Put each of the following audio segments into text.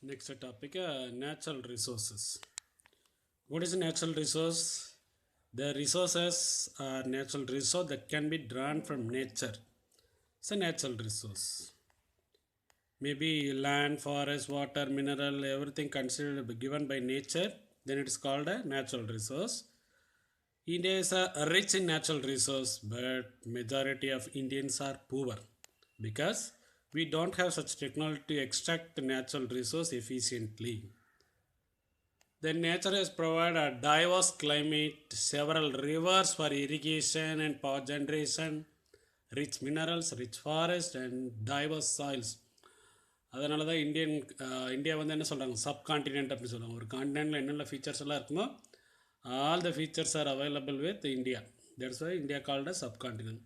Next topic, natural resources. What is a natural resource? The resources are natural resource that can be drawn from nature. It's a natural resource. Maybe land, forest, water, mineral, everything considered given by nature. Then it is called a natural resource. India is a rich in natural resource, but majority of Indians are poor because we don't have such technology to extract natural resource efficiently. Then nature has provided a diverse climate, several rivers for irrigation and power generation, rich minerals, rich forest and diverse soils. அதனால தான் India வந்து என்ன சொல்கிறாங்க subcontinent அப்படின்னு சொல்கிறாங்க. ஒரு கான்டினென்ட்டில் என்னென்ன features எல்லாம் இருக்குமோ all the features are available with India. That's why India called a subcontinent.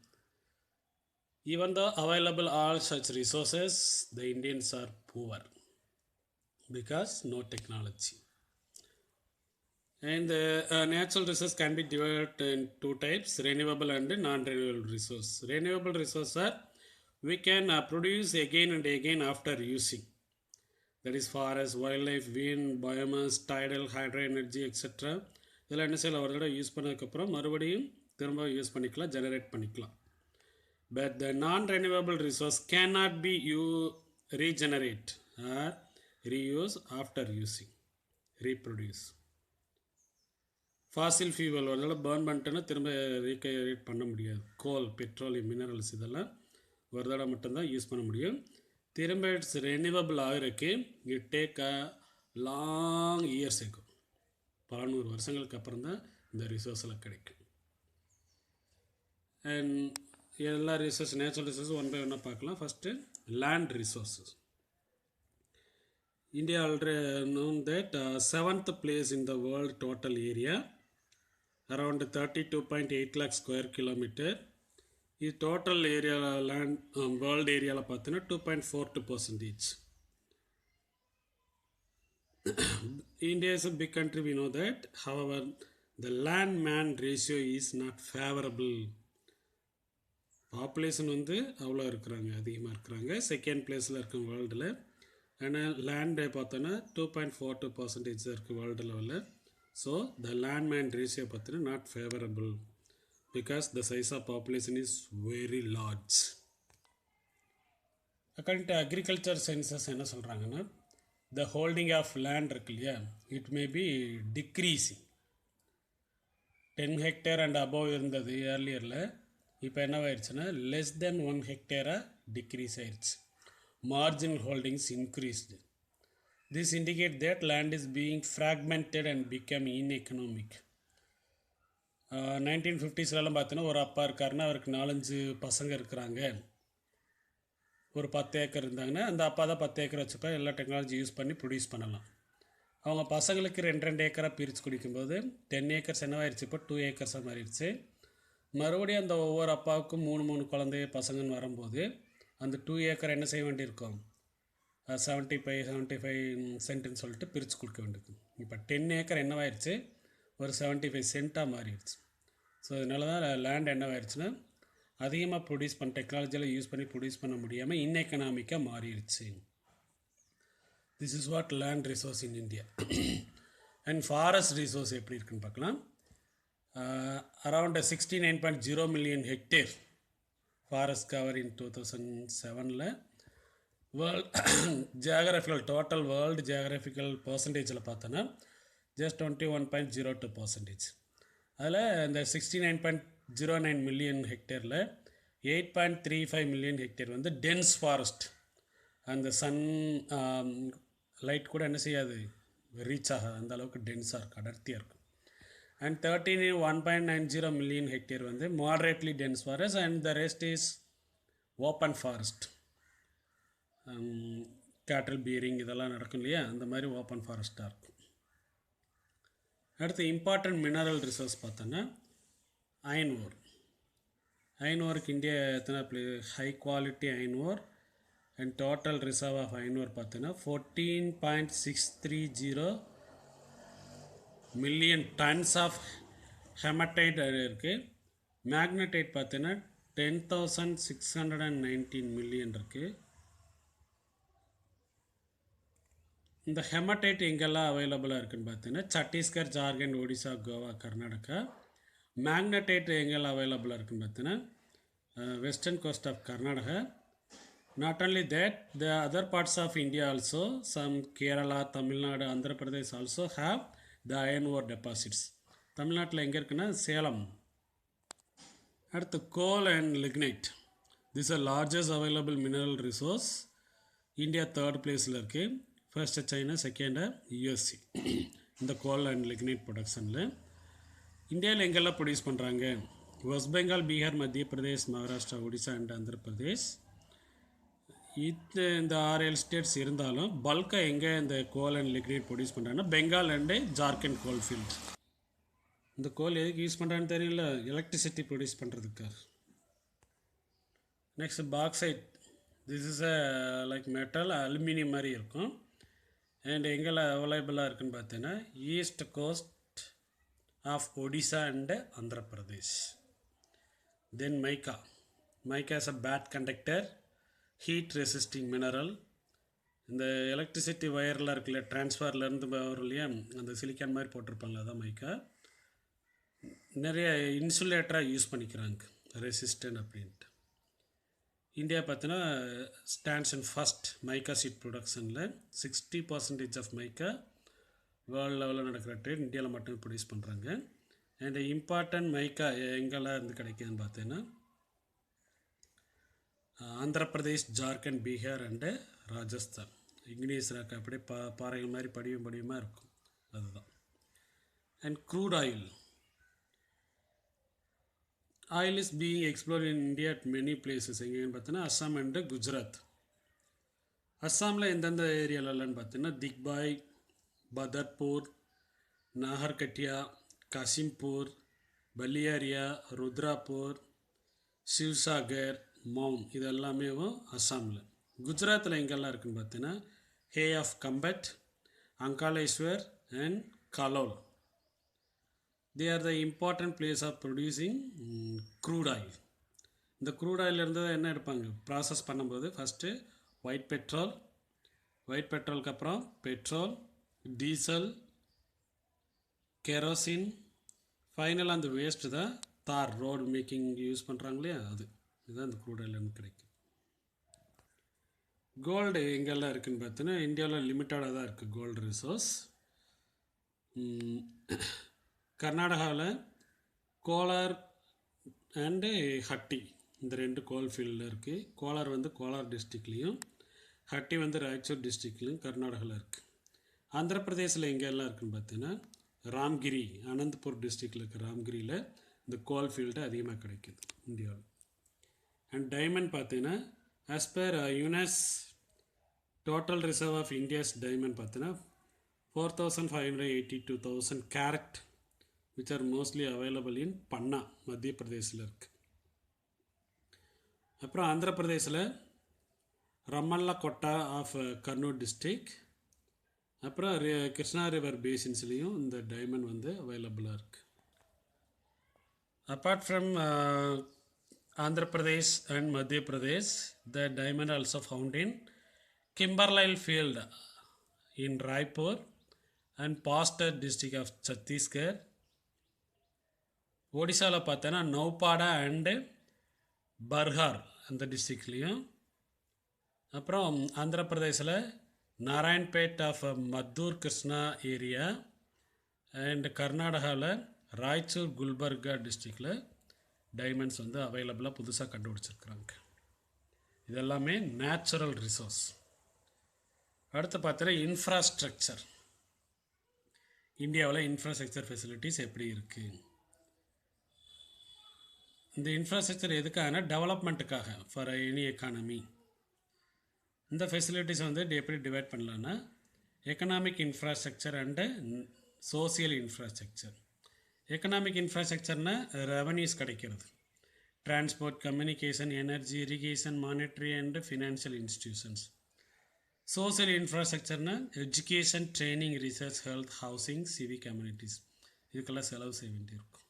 Even though available all such resources, the Indians are poor because no technology. And natural resource can be divided in two types, renewable and non-renewable resource. Renewable resource are we can produce again and again after using. That is forest, wildlife, wind, biomass, tidal, hydro energy, etc. இதெல்லாம் என்ன செய்யலாம், ஒரு தடவை use பண்ணதுக்கப்புறம் மறுபடியும் திரும்ப use பண்ணிக்கலாம், generate பண்ணிக்கலாம். But the non-renewable resource cannot be regenerate or reuse after using, reproduce. Fazil fuel ஒரு தடவை பேர்ன் பண்ணிட்டோன்னா திரும்ப ரீக்ரியேட் பண்ண முடியாது. கோல், பெட்ரோலியம், மினரல்ஸ் இதெல்லாம் ஒரு தடவை மட்டும்தான் யூஸ் பண்ண முடியும். திரும்ப இட்ஸ் ரெனியூவபிள் ஆகிறதுக்கு it take a long years இருக்கும். பல நூறு வருஷங்களுக்கு அப்புறம் தான் இந்த ரிசோர்ஸில் கிடைக்கும். அண்ட் எல்லா resource natural resource one by ஒன்னாக பார்க்கலாம். First land resources. India already known that 7th place in the world total area, around 32.8 lakh square kilometer. This total area land world area la pathina 2.42%. India is a big country, we know that. However, the land man ratio is not favorable. Population வந்து அவ்வளோ இருக்கிறாங்க, அதிகமாக இருக்கிறாங்க. Second பிளேஸில் இருக்கும் வேர்ல்டில். ஆனால் லேண்டை பார்த்தோன்னா 2.42% இருக்குது வேர்ல்டு லெவலில். So the land man ratio பார்த்தோன்னா not favourable because the size of population is very large. According to agriculture sciences என்ன சொல்கிறாங்கன்னா, த ஹோல்டிங் ஆஃப் லேண்ட் இருக்கு இல்லையா, it may be decreasing. 10 hectare and above இருந்தது ஏர்லியரில், இப்போ என்னவாயிடுச்சுன்னா லெஸ் தென் 1 hectare டிக்ரீஸ் ஆயிடுச்சு. Marginal holdings increased. This indicates that land is being fragmented and become ineconomic. 1950s பார்த்தோன்னா ஒரு அப்பா இருக்காருன்னா அவருக்கு 4-5 பசங்க இருக்கிறாங்க. ஒரு 10 ஏக்கர் இருந்தாங்கன்னா அந்த அப்பா தான் 10 ஏக்கர் வச்சுப்பா எல்லா டெக்னாலஜி யூஸ் பண்ணி ப்ரொடியூஸ் பண்ணலாம். அவங்க பசங்களுக்கு 2 ஏக்கராக பிரித்து குடிக்கும்போது 10 ஏக்கர்ஸ் என்னவாயிருச்சு, இப்போ 2 ஏக்கர்ஸாக மாறிடுச்சு. மறுபடியும் அந்த ஒவ்வொரு அப்பாவுக்கும் 3 குழந்தை பசங்கன்னு வரும்போது அந்த 2 ஏக்கர் என்ன செய்ய வேண்டியிருக்கும், 75 சென்ட்டுன்னு சொல்லிட்டு பிரித்து கொடுக்க வேண்டியிருக்கும். இப்போ 10 ஏக்கர் என்னவாயிருச்சு, ஒரு 75 சென்ட்டாக மாறிடுச்சு. ஸோ அதனால தான் லேண்ட் என்னவாயிருச்சுன்னா அதிகமாக ப்ரொடியூஸ் பண்ண டெக்னாலஜியில் யூஸ் பண்ணி ப்ரொடியூஸ் பண்ண முடியாமல் இன்எக்கனாமிக்காக மாறிடுச்சு. This is what land resource in India. And forest resource எப்படி இருக்குன்னு பார்க்கலாம். Around 69.0 million hectare forest cover in 2007. World geographical total world geographical பர்சன்டேஜில் பார்த்தோன்னா ஜஸ்ட் 21.02%. அதில் இந்த 69.09 million hectareல 8.35 million hectare வந்து டென்ஸ் ஃபாரஸ்ட். அந்த சன் லைட் கூட என்ன செய்யாது, ரீச் ஆகாது, அந்த அளவுக்கு டென்ஸாக இருக்கும், அடர்த்தியாக இருக்கும். And 1.90 million hectare வந்து moderately dense forest and the rest is open forest. Cattle பீரிங் இதெல்லாம் நடக்கும் இல்லையா, அந்த மாதிரி ஓப்பன் ஃபாரஸ்ட்டாக இருக்கும். அடுத்து இம்பார்ட்டன்ட் மினரல் ரிசோர்ஸ் பார்த்தோன்னா அயன் ஓர். அயன் ஓருக்கு இந்தியா எத்தனை high quality iron ore and total reserve of iron ore பார்த்தோன்னா 14.630 million tons ஆஃப் ஹெமடைட் இருக்குது. மேக்னடைட் பார்த்தீங்கன்னா 10,619 million இருக்குது. இந்த ஹெமடைட் எங்கெல்லாம் அவைலபிளாக இருக்குதுன்னு பார்த்தீங்கன்னா சத்தீஸ்கர், ஜார்க்கண்ட், ஒடிசா, கோவா, கர்நாடகா. மேக்னடைட் எங்கெல்லாம் அவைலபிளாக இருக்குதுன்னு பார்த்தீங்கன்னா western coast of Karnataka. Not only that, the other parts of India also, some Kerala, Tamil Nadu, Andhra Pradesh also have the iron ore deposits. தமிழ்நாட்டில் எங்கே இருக்குன்னா சேலம். அடுத்து coal and lignite. This are largest available mineral resource. India third பிளேஸில் இருக்குது. First China, second USA. இந்த coal and lignite ப்ரொடக்ஷனில் இந்தியாவில் எங்கெல்லாம் ப்ரொடியூஸ் பண்ணுறாங்க? வெஸ்ட் பெங்கால், பீகார், மத்திய பிரதேஷ், மகாராஷ்டிரா, ஒடிசா அண்ட் ஆந்திர பிரதேஷ். இந்த 6-7 ஸ்டேட்ஸ் இருந்தாலும் பல்காக எங்கே இந்த கோல் அண்ட் லிக்னைட் ப்ரொடியூஸ் பண்ணுறாங்கன்னா Bengal and Jharkhand coal field. இந்த கோல் எதுக்கு யூஸ் பண்ணுறான்னு தெரியல, எலக்ட்ரிசிட்டி ப்ரொடியூஸ் பண்ணுறதுக்கு. Next bauxite. This is like metal, aluminium மாதிரி இருக்கும். அண்ட் எங்கெல்லாம் அவைலபிளாக இருக்குதுன்னு பார்த்தீங்கன்னா east coast of Odisha and Andhra Pradesh. Then mica. Mica is a bad conductor, heat resisting mineral. இந்த எலக்ட்ரிசிட்டி வயரில் இருக்குல்ல, டிரான்ஸ்ஃபார்லேருந்து வரும் இல்லையா, அந்த சிலிக்கான் மாதிரி போட்டிருப்பாங்க, அதான் மைக்கா. நிறைய இன்சுலேட்டராக யூஸ் பண்ணிக்கிறாங்க, ரெசிஸ்டன்ட் அப்படின்ட்டு. இந்தியா பார்த்தீங்கன்னா stands in first mica sheet ப்ரொடக்ஷனில். 60% ஆஃப் மைக்கா வேர்ல்டு லெவலில் நடக்கிற ட்ரேட் இந்தியாவில் மட்டும் ப்ரொடியூஸ் பண்ணுறாங்க. அண்ட் இம்பார்ட்டன்ட் மைக்கா எங்கெல்லாம் இருந்து கிடைக்குதுன்னு பார்த்தீங்கன்னா Andhra Pradesh, Jharkhand, Bihar and Rajasthan. Igneous rock அப்படியே பாறைகள் மாதிரி படிவமாக இருக்கும், அதுதான். And crude oil. Oil is being explore in India at many places. எங்கேன்னு பார்த்தீங்கன்னா அஸ்ஸாம் அண்டு குஜராத். அஸ்ஸாமில் எந்தெந்த ஏரியாவிலன்னு பார்த்தீங்கன்னா திக்பாய், பதர்பூர், நாகர்கட்டியா, காசிம்பூர், பல்லியாரியா, ருத்ராப்பூர், சிவ்சாகர், மவுன், இது எல்லாமே அஸ்ஸாமில். குஜராத்தில் எங்கெல்லாம் இருக்குதுன்னு பார்த்தீங்கன்னா ஹே of Khambhat, Ankleshwar and Kalol. They are the important place of producing crude oil. இந்த க்ரூட் ஆயிலிருந்து என்ன எடுப்பாங்க ப்ராசஸ் பண்ணும்போது? ஃபஸ்ட்டு ஒயிட் பெட்ரோலுக்கு அப்புறம் பெட்ரோல், டீசல், கெரோசின், ஃபைனலாக அந்த வேஸ்ட்டு தான் தார், ரோடு மேக்கிங் யூஸ் பண்ணுறாங்க இல்லையா, அது. இதுதான் இந்த க்ரூட் ஆயிலிருந்து கிடைக்கும். கோல்டு எங்கெல்லாம் இருக்குதுன்னு பார்த்தீங்கன்னா இந்தியாவில் லிமிட்டடாக தான் இருக்குது கோல்டு ரிசோர்ஸ். கர்நாடகாவில் கோலார் அண்டு ஹட்டி, இந்த 2 கோல் ஃபீல்டில் இருக்குது. கோலார் வந்து கோலார் டிஸ்ட்ரிக்ட்லேயும், ஹட்டி வந்து ராய்ச்சூர் டிஸ்ட்ரிக்ட்லேயும் கர்நாடகாவில் இருக்குது. ஆந்திர பிரதேசில் எங்கெல்லாம் இருக்குதுன்னு பார்த்தீங்கன்னா ராம்கிரி, அனந்தபூர் டிஸ்ட்ரிக்டில் இருக்க ராம்கிரியில் இந்த கோல் ஃபீல்டு அதிகமாக கிடைக்குது இந்தியாவில். அண்ட் டைமண்ட் பார்த்தீங்கன்னா ஆஸ் பர் யுனெஸ் total reserve of India's diamond பார்த்தீங்கன்னா 4,582,000 carat which are mostly available in Panna, Madhya பிரதேசில் இருக்குது. அப்புறம் ஆந்திர பிரதேசில் ரம்மல்லா கொட்டா ஆஃப் கர்னூல் டிஸ்ட்ரிக். அப்புறம் கிருஷ்ணா ரிவர் பேசின்ஸ்லேயும் இந்த டைமண்ட் வந்து அவைலபிளாக இருக்குது. Apart from Andhra Pradesh and Madhya Pradesh, the diamond also found in Kimberlite field in Raipur and Pastar district of Chhattisgarh. ஒடிசாவில் பார்த்தோன்னா நௌபாடா அண்டு பர்ஹார் அந்த டிஸ்ட்ரிக்ட்லேயும். அப்புறம் ஆந்திர பிரதேசில் Narayanpet of Maddur Krishna area and கர்நாடகாவில் ராய்ச்சூர் குல்பர்கா டிஸ்ட்ரிக்டில் டைமண்ட்ஸ் வந்து அவைலபிளாக புதுசாக கண்டுபிடிச்சிருக்குறாங்க. இதெல்லாமே நேச்சுரல் ரிசோர்ஸ். அடுத்து பார்த்தீங்கன்னா இன்ஃப்ராஸ்ட்ரக்சர். இந்தியாவில் இன்ஃப்ராஸ்ட்ரக்சர் ஃபெசிலிட்டிஸ் எப்படி இருக்குது? இந்த இன்ஃப்ராஸ்ட்ரக்சர் எதுக்காகனா டெவலப்மெண்ட்டுக்காக, ஃபார் எனி எக்கானமி. இந்த ஃபெசிலிட்டிஸ் வந்து எப்படி டிவைட் பண்ணலான்னா economic infrastructure and social infrastructure. Economic இன்ஃப்ராஸ்ட்ரக்சர்னால் ரெவன்யூஸ் கிடைக்கிறது, transport, communication, energy, irrigation, monetary and financial institutions. Social இன்ஃப்ராஸ்ட்ரக்சர்னால் education, training, research, health, housing, civic communities. இதுக்கெல்லாம் செலவு செய்ய வேண்டியிருக்கும்.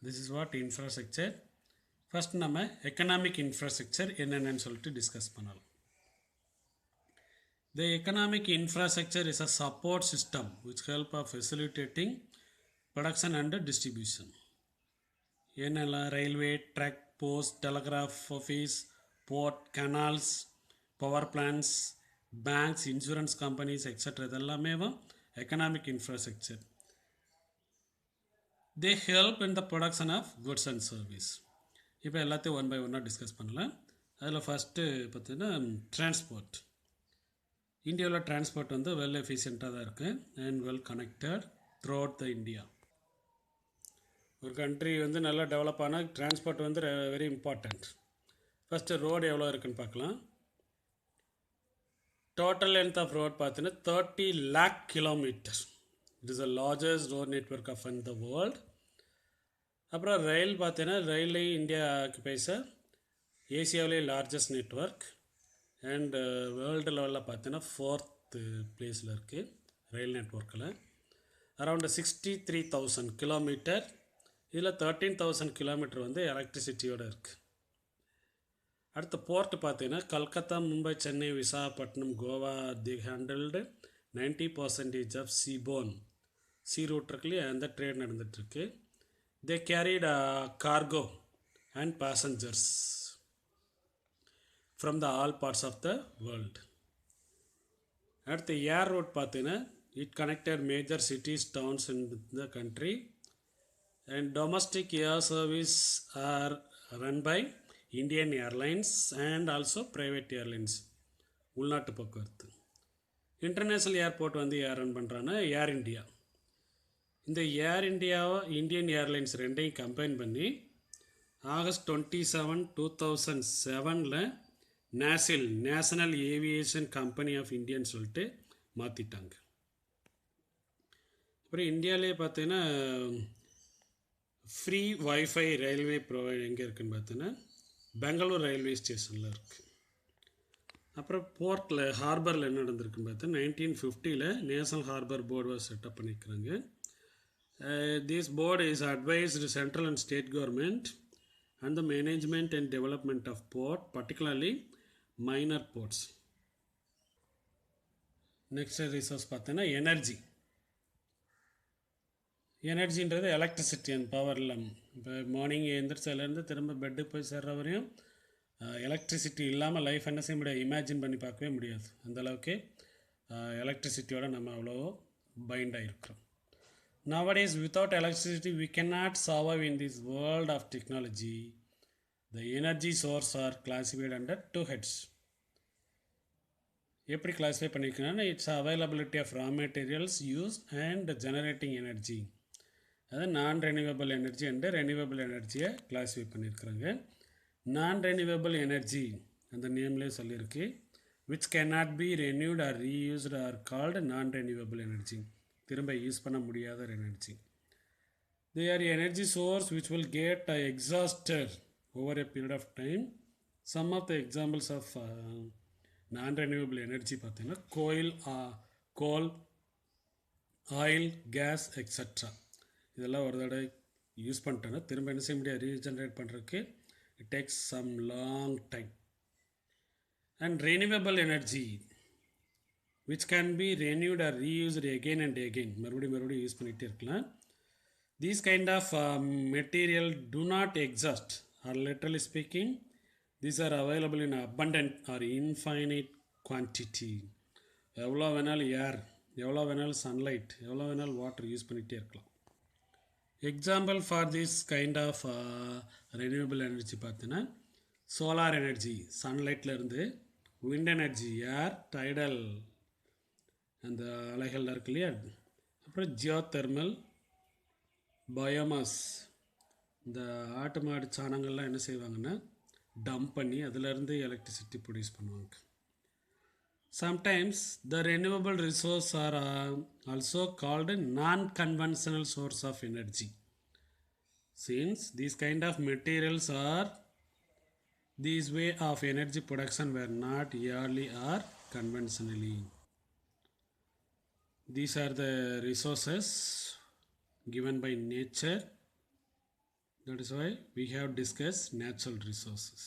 This is what infrastructure. First நம்ம எக்கனாமிக் இன்ஃப்ராஸ்ட்ரக்சர் என்னென்னு சொல்லிட்டு டிஸ்கஸ் பண்ணலாம். The economic infrastructure is a support system which help of facilitating production and distribution. என்னெல்லாம் railway, truck, post, telegraph office, port, canals, power plants, banks, insurance companies, etc. இதெல்லாமே economic infrastructure. They help in the production of goods and service. இப்போ எல்லாத்தையும் one by ஒன்னாக discuss பண்ணலாம். அதில் first பார்த்தீங்கன்னா transport. இந்தியாவில் transport well எஃபிஷியண்ட்டாக தான் இருக்குது and well connected through out the India. ஒரு கண்ட்ரி நல்லா டெவலப் ஆனால் transport very important. First road எவ்வளோ இருக்குதுன்னு பார்க்கலாம். டோட்டல் லென்த் ஆஃப் ரோட் பார்த்தீங்கன்னா 30 lakh kilometers. It is the largest road network of in the world. அப்புறம் ரயில் பார்த்தீங்கன்னா ரயில்லே இந்தியா ஆக்குபைஸ் ஏசியாவிலே லார்ஜஸ்ட் நெட்வொர்க் அண்ட் வேர்ல்டு லெவலில் பார்த்தீங்கன்னா 4th பிளேஸில் இருக்குது ரயில் நெட்வொர்க்கில். Around 63,000 kilometer. இதில் 13,000 kilometer எலக்ட்ரிசிட்டியோடு இருக்குது. அடுத்த போர்ட் பார்த்தீங்கன்னா Calcutta, Mumbai, Chennai, Visakhapatnam, Goa they handled 90% of seaborne sea route இருக்குல்லையே அந்த ட்ரேட் நடந்துகிட்ருக்கு. They carried cargo and passengers from the all parts of the world. அடுத்து ஏர் ரோட் பார்த்தீங்கன்னா it connected major cities, towns in the country. And domestic air service are run by Indian airlines and also private airlines, உள்நாட்டு போக்குவரத்து. International airport யார் run பண்ணுறான்னா air India. இந்த ஏர் இண்டியாவை Indian airlines ரெண்டையும் கம்பைன் பண்ணி August 27, 2007 நாசில் நேஷனல் ஏவியேஷன் கம்பெனி ஆஃப் இந்தியன்னு சொல்லிட்டு மாற்றிட்டாங்க. அப்புறம் இந்தியாவிலே பார்த்தீங்கன்னா ஃப்ரீ வைஃபை ரயில்வே ப்ரொவைட் எங்கே இருக்குதுன்னு பார்த்தீங்கன்னா பெங்களூர் ரயில்வே ஸ்டேஷனில் இருக்குது. அப்புறம் போர்ட்டில் ஹார்பரில் என்ன நடந்திருக்குன்னு பார்த்தா 1950 நேஷனல் ஹார்பர் போர்டு செட்டப் பண்ணியிருக்கிறாங்க. This board is advised central and state government and the management and development of port, particularly minor ports. Next resource பார்த்தீங்கன்னா எனர்ஜின்றது எலக்ட்ரிசிட்டி அண்ட் பவர். இப்போ மார்னிங் எழுந்திரிச்சிலேருந்து திரும்ப பெட்டு போய் சேர்ற வரையும் எலக்ட்ரிசிட்டி இல்லாமல் லைஃப் என்ன செய்ய முடியாது, இமேஜின் பண்ணி பார்க்கவே முடியாது. அந்தளவுக்கு எலக்ட்ரிசிட்டியோட நம்ம அவ்வளோ find ஆகிருக்கிறோம். Nowadays, without electricity, we cannot survive in this world of technology. The energy source are classified under 2 heads. எப்படி கிளாஸிஃபை பண்ணியிருக்கேன்னா its availability of raw materials use and generating energy. அதாவது non renewable energy and renewable எனர்ஜியை கிளாஸிஃபை பண்ணியிருக்கிறாங்க. Non renewable energy அந்த நேம்லேயே சொல்லியிருக்கு. Which cannot be renewed or reused or called non renewable energy, திரும்ப யூஸ் பண்ண முடியாத எனர்ஜி. They are energy source which will get exhausted over a period of time. Some of the examples of non renewable energy பார்த்தீங்கன்னா coal, oil, case extra. இதெல்லாம் ஒரு தடவை use பண்ணிட்டோன்னா திரும்ப என்ன செய்ய முடியாது, ரீஜென்ரேட் பண்ணுறதுக்கு it takes some long time. And renewable energy which can be renewed or reused again and again. மறுபடியும் யூஸ் பண்ணிகிட்டே இருக்கலாம். These kind of material do not exist, or literally speaking these are available in abundant or infinite quantity. எவ்வளோ வேணாலும் ஏர், எவ்வளோ வேணாலும் sunlight, எவ்வளோ வேணாலும் water use பண்ணிகிட்டே இருக்கலாம். Example for this kind of renewable energy பார்த்தீங்கன்னா சோலார் எனர்ஜி சன்லைட்லேருந்து, விண்ட் எனர்ஜி ஏர், டைடல் அந்த அலைகள் இருக்கு இல்லையா, அப்புறம் ஜியோ தெர்மல், பயோமாஸ் இந்த ஆட்டு மாடு சாணங்கள்லாம் என்ன செய்வாங்கன்னா டம்ப் பண்ணி அதிலேருந்து எலக்ட்ரிசிட்டி ப்ரொடியூஸ் பண்ணுவாங்க. Sometimes the renewable resource are also called non conventional source of energy. Since these kind of materials are these way of energy production were not yearly or conventionally. These are the resources given by nature. That is why we have discussed natural resources.